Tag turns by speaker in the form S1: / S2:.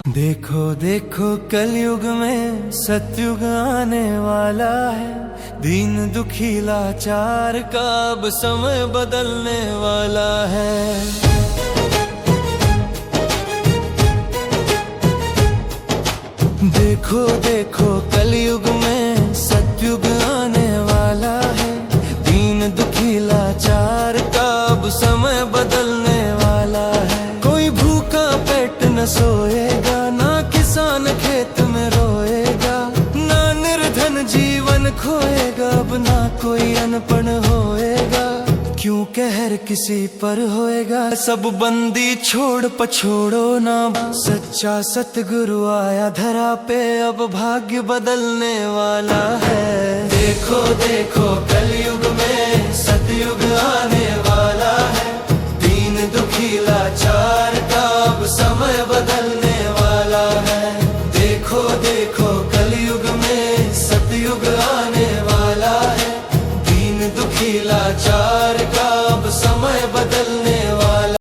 S1: देखो देखो कलयुग में सतयुग आने वाला है। दीन दुखी लाचार का अब समय बदलने वाला है। देखो देखो कलयुग में सतयुग आने वाला है। दीन दुखी लाचार का अब समय बदलने वाला है। कोई भूखा पेट न सोएगा, ना किसान खेत में रोएगा, ना निर्धन जीवन खोएगा, अब ना कोई अनपढ़ होएगा। क्यों कहर किसी पर होएगा, सब बंदी छोड़ पछोड़ो ना। सच्चा सतगुरु आया धरा पे, अब भाग्य बदलने वाला है। देखो देखो कलयुग में सतयुग आने वाला है। दीन दुखी लाचार का अब समय बदलने वाला है। देखो देखो कलयुग में सतयुग आने वाला है। दीन दुखी लाचार का अब समय बदल